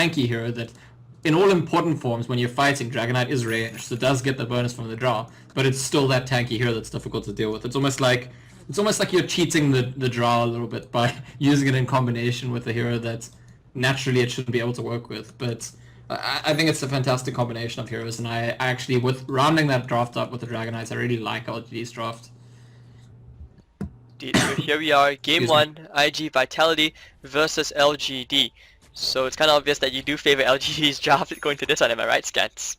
tanky hero that in all important forms, when you're fighting, Dragonite is ranged, so it does get the bonus from the draw, but it's still that tanky hero that's difficult to deal with. It's almost like you're cheating the draw a little bit by using it in combination with a hero that naturally it shouldn't be able to work with. But I think it's a fantastic combination of heroes, and I actually, with rounding that draft up with the Dragonites, I really like LGD's draft. Here we are, game 1, IG Vitality versus LGD. So it's kind of obvious that you do favor LGD's draft going to this one, am I right, Scans?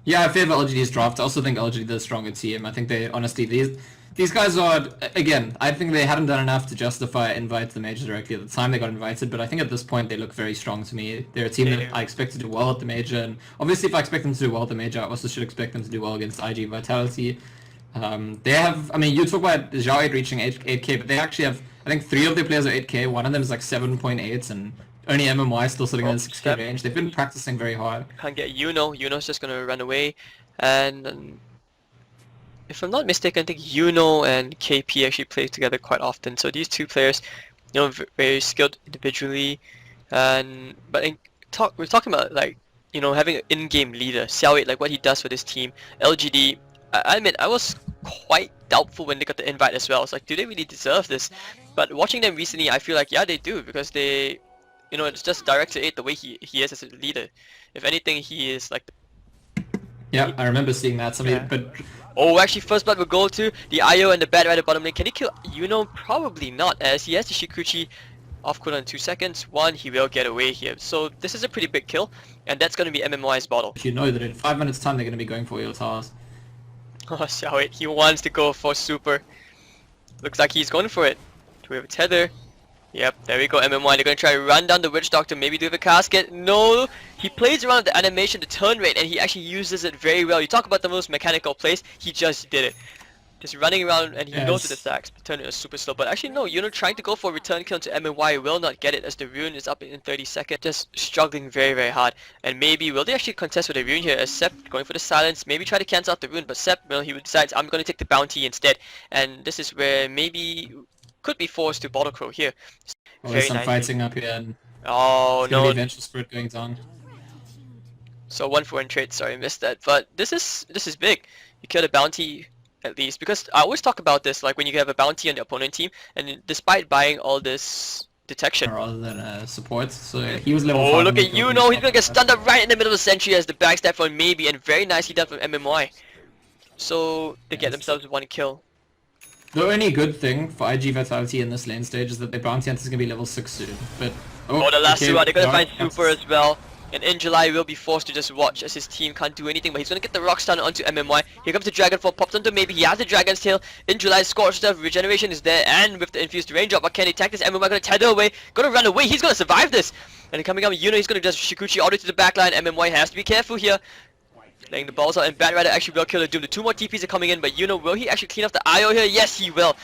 Yeah, I favor LGD's draft. I also think LGD is a stronger team. I think they, honestly, these guys are, again, I think they hadn't done enough to justify invite to the major directly at the time they got invited, but I think at this point they look very strong to me. They're a team that I expect to do well at the major, and obviously if I expect them to do well at the major, I also should expect them to do well against IG Vitality. They have, I mean, you talk about Zhao 8 reaching 8k, but they actually have, I think 3 of their players are 8k, one of them is like 7.8, and only MMY still sitting in the 6k range. They've been practicing very hard. Can't get Yuno's just gonna run away, and if I'm not mistaken, I think Yuno and KP actually play together quite often. So these two players, you know, very skilled individually, but we're talking about, like, you know, having an in-game leader, Xiao 8, like what he does for this team. LGD, I admit, I was quite doubtful when they got the invite as well. I was like, do they really deserve this? But watching them recently, I feel like, yeah, they do, because they, you know, it's just Director 8 the way he is as a leader. If anything, he is like Yeah, I remember seeing that. But oh, actually, first blood will go to the IO and the Bad Rider bottom lane. Can he kill Yuno? Probably not, as he has the Shikuchi off cooldown in 2 seconds. 1, he will get away here. So this is a pretty big kill, and that's going to be MMY's bottle. You know that in 5 minutes time they're going to be going for your towers. Oh, Xiao 8, he wants to go for super. Looks like he's going for it. Do we have a tether? Yep, there we go, MMY. They're going to try to run down the Witch Doctor, maybe do the casket. No! He plays around the animation, the turn rate, and he actually uses it very well. You talk about the most mechanical plays, he just did it. Just running around, and he knows the stacks. Turn is super slow, but actually no, Yuno trying to go for a return kill into MMY will not get it, as the rune is up in 30 seconds. Just struggling very, very hard. And maybe, will they actually contest with the rune here, as Sep going for the silence, maybe try to cancel out the rune, but Sep, well, he decides, I'm going to take the bounty instead. And this is where maybe could be forced to Bottle Crow here. Oh, there's some fighting up here, and oh no, Vengeful Spirit going down. So 1-for-1 trade, sorry, I missed that. But this is big. You kill the bounty at least, because I always talk about this, like when you have a bounty on the opponent team, and despite buying all this detection rather than support, so he was level 5. Oh, look at Yuno, he's gonna get stunned up right in the middle of the sentry as the backstab from maybe, and very nicely done from MMY. So they get themselves 1 kill. The only good thing for IG Vitality in this lane stage is that their bounty hunter is gonna be level 6 soon. But oh, the last two, they're gonna find super as well. And in July will be forced to just watch as his team can't do anything, but he's gonna get the rock stun onto MMY. Here comes the Dragonfall, popped onto maybe, he has the Dragon's Tail. In July, Scorch stuff, regeneration is there, and with the infused raindrop, but can he tank this? MMY gonna tether away, gonna run away, he's gonna survive this! And coming up, Yuno, he's gonna just Shikuchi all the way to the backline. MMY has to be careful here. Laying the balls out, and Bad Rider actually will kill the Doom. The 2 more TPs are coming in, but Yuno, will he actually clean up the IO here? Yes, he will.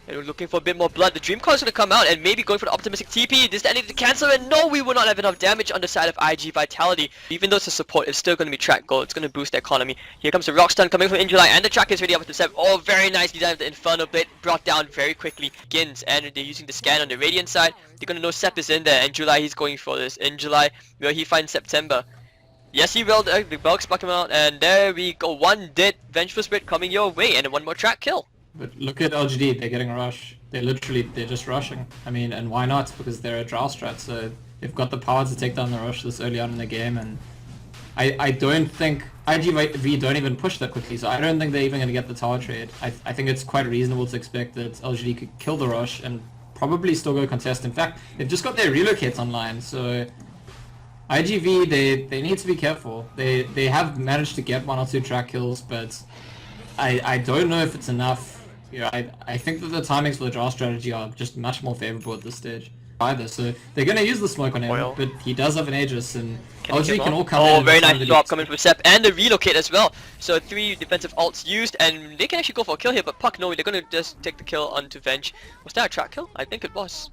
And we're looking for a bit more blood. The Dream Core is going to come out, and maybe going for the optimistic TP. This ending to cancel, and no, we will not have enough damage on the side of IG Vitality. Even though it's a support, it's still going to be track gold. It's going to boost the economy. Here comes the Rock Stun coming from Injuly, and the track is ready up to 7. Oh, very nicely done with the Inferno Blade, brought down very quickly. Gins, and they're using the scan on the Radiant side. They're going to know Sep is in there, and July, he's going for this. In July, will he find September? Yes, he will. The bugs block him out, and there we go. 1 dead Vengeful Spirit coming your way, and 1 more track kill. But look at LGD, they're getting a rush. They're just rushing. I mean, and why not? Because they're a draw strat, so they've got the power to take down the rush this early on in the game, and I don't think IGV don't even push that quickly, so I don't think they're even going to get the tower trade. I think it's quite reasonable to expect that LGD could kill the rush and probably still go contest. In fact, they've just got their relocates online, so IGV, they need to be careful. They have managed to get 1 or 2 track kills, but I don't know if it's enough. You know, I think that the timings for the draw strategy are just much more favorable at this stage. Either, so they're going to use the smoke on him, but he does have an Aegis, and LG can all come in. Oh, very nice drop coming from Sep, and the relocate as well. So 3 defensive ults used, and they can actually go for a kill here, but Puck, no, they're going to just take the kill onto Venge. Was that a track kill? I think it was.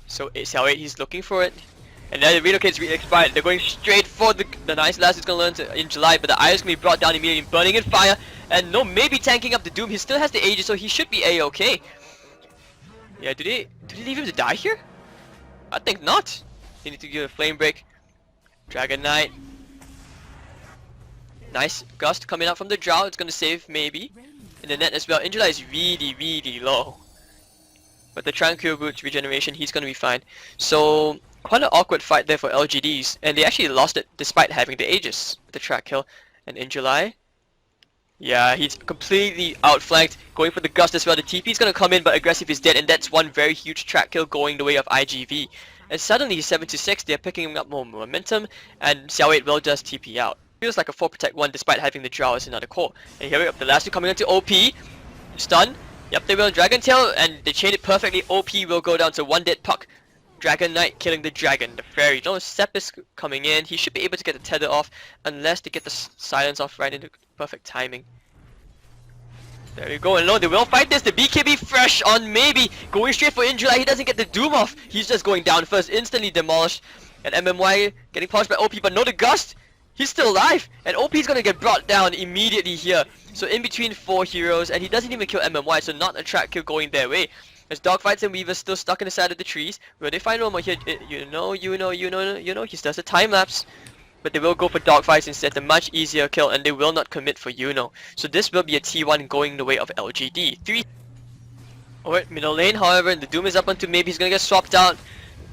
So it's Xiao 8, he's looking for it. And then the relocate's expired. They're going straight for the nice last is going to learn in July, but the Eye is going to be brought down immediately, burning in fire. And no, maybe tanking up the Doom. He still has the Aegis, so he should be A-okay. Yeah, did they leave him to die here? I think not. They need to give a flame break. Dragon Knight. Nice gust coming out from the Drow. It's gonna save maybe. In the net as well. Injuly is really low. But the Tranquil Boots regeneration, he's gonna be fine. So quite an awkward fight there for LGDs, and they actually lost it despite having the Aegis, the track kill. And in July, yeah, he's completely outflanked, going for the gust as well. The TP is gonna come in, but aggressive is dead, and that's one very huge track kill going the way of IGV. And suddenly he's 7-6. They're picking up more momentum, and Xiao 8 will just TP out. Feels like a 4 protect 1 despite having the Drow as another core. And here we go, the last two coming into OP. Stun. Yep, they will Dragon Tail, and they chain it perfectly. OP will go down to one dead puck. Dragon Knight killing the dragon. The fairy. No, Sep is coming in. He should be able to get the tether off unless they get the silence off right into perfect timing. There we go, and no, they will fight this. The BKB fresh on maybe. Going straight for Injuly. He doesn't get the Doom off. He's just going down first. Instantly demolished. And MMY getting polished by OP, but no, the Gust. He's still alive, and OP is gonna get brought down immediately here. So in between 4 heroes, and he doesn't even kill MMY, so not a track kill going their way. There's Dogfights and Weavers still stuck in the side of the trees. Will they find Romo here? You know, he does a time lapse. But they will go for Dogfights instead, a much easier kill, and they will not commit for Yuno. So this will be a T1 going the way of LGD. 3. Alright, middle lane, however, and the Doom is up onto maybe he's gonna get swapped out.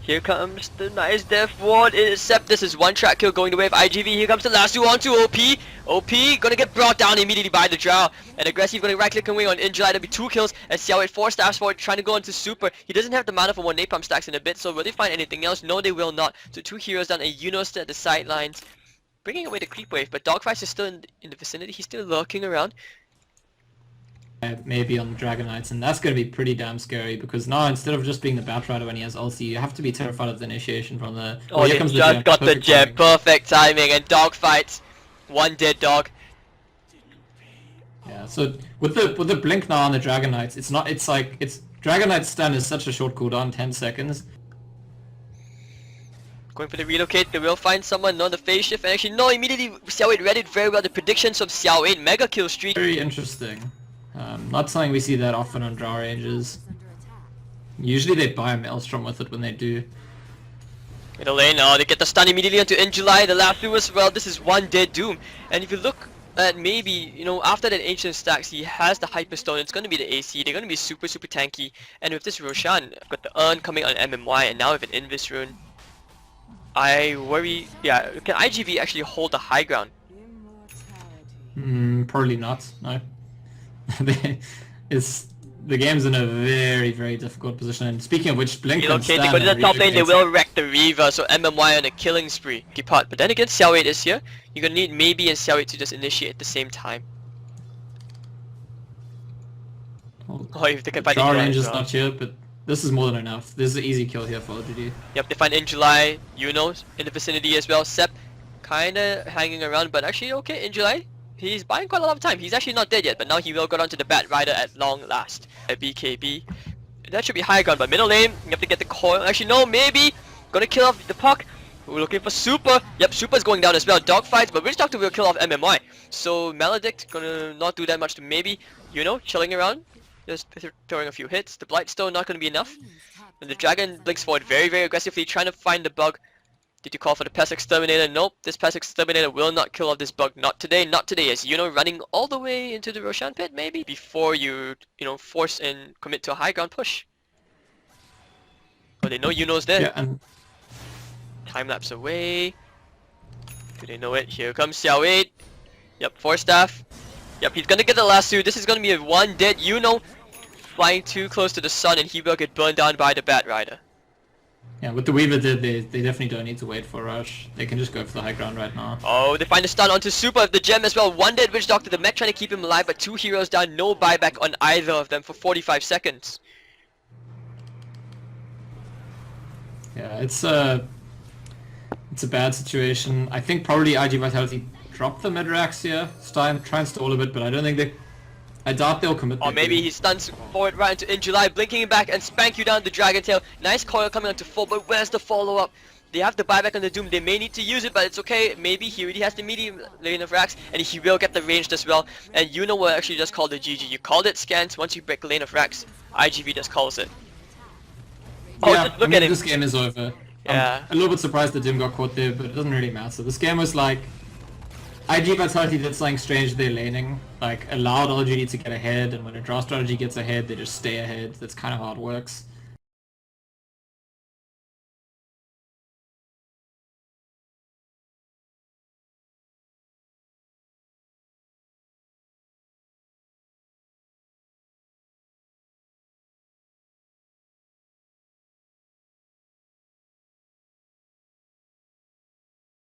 Here comes the nice death ward, except this is one track kill going the way of IGV. Here comes the last two onto OP. OP gonna get brought down immediately by the Drow. And aggressive gonna right click away on Injuly. That'll be 2 kills as Xiao 8 4 staffs forward, trying to go into super. He doesn't have the mana for 1 napalm stacks in a bit, so will they find anything else? No, they will not. So 2 heroes down, and Yuno still at the sidelines, bringing away the creep wave. But Dogfight is still in the vicinity. He's still lurking around. Maybe on the Dragon Knights, and that's going to be pretty damn scary because now instead of just being the Batrider when he has ulti, you have to be terrified of the initiation from the... Oh, here comes the gem. Got the gem. Perfect timing, and Dogfight. 1 dead dog. Yeah, so with the blink now on the Dragon Knights, it's Dragon Knight's stun is such a short cooldown, 10 seconds. Going for the relocate, they will find someone, no, the phase shift, and actually no, immediately Xiao 8 read it very well. The predictions of Xiao 8 mega kill streak. Very interesting. Not something we see that often on Drow ranges. Usually they buy a Maelstrom with it when they do. Middle lane, oh, they get the stun immediately onto Injuly, the last two as well. This is 1 dead Doom. And if you look at maybe, you know, after that Ancient stacks, he has the Hyperstone, it's going to be the AC, they're going to be super tanky. And with this Roshan, got the Urn coming on MMY, and now with an Invis Rune, I worry, yeah, can IGV actually hold the high ground? Probably not, no. The game's in a very difficult position, and speaking of which, Blink and okay, they go to the top lane, they will wreck the Reaver, so MMY on a killing spree. Depart. But then again, Xiao 8 is here. You're gonna need maybe and Xiao 8 to just initiate at the same time. Oh, if they can find Drow range is not here, but this is more than enough. This is an easy kill here for LGD. Yep, they find Injuly, Yuno in the vicinity as well. Sep kinda hanging around, but actually okay, Injuly. He's buying quite a lot of time. He's actually not dead yet, but now he will go down to the Batrider at long last. At BKB. That should be high ground, but middle lane, you have to get the coil. Actually, no, maybe. Gonna kill off the puck. We're looking for Super. Yep, Super's going down as well. Dogfights, but Witch Doctor will kill off MMY. So Maledict gonna not do that much to maybe, you know, chilling around. Just throwing a few hits. The Blightstone not gonna be enough. And the Dragon blinks forward very aggressively, trying to find the bug. Did you call for the Pest Exterminator? Nope, this Pest Exterminator will not kill off this bug. Not today, as you know, running all the way into the Roshan pit maybe? Before you know, force and commit to a high ground push. Oh, they know Yuno's there. Yeah, and... Time lapse away. Do they know it? Here comes Xiao 8. Yep, 4 staff. Yep, he's gonna get the last 2. This is gonna be a 1 dead Yuno. Flying too close to the sun, and he will get burned down by the Batrider. Yeah, with the Weaver they definitely don't need to wait for Rush. They can just go for the high ground right now. Oh, they find the stun onto Super of the gem as well. 1 dead Witch Doctor, the mech trying to keep him alive, but 2 heroes down, no buyback on either of them for 45 seconds. Yeah, it's a bad situation. I think probably IG Vitality dropped the Midrax here. Try and stall a bit, but I doubt they'll commit. Or maybe he stuns forward right into Injuly, blinking him back and spank you down the Dragon Tail. Nice coil coming onto full, but where's the follow-up? They have the buyback on the Doom. They may need to use it, but it's okay. Maybe he already has the medium lane of racks, and he will get the ranged as well. And you know what? Actually, just called the GG. You called it scant. Once you break lane of racks, IGV just calls it. Oh, yeah, just look at him. This game is over. Yeah. I'm a little bit surprised that Dim got caught there, but it doesn't really matter. This game was like... IG Vitality did something strange their laning, like allowed LGD to get ahead, and when a draw strategy gets ahead, they just stay ahead. That's kind of how it works.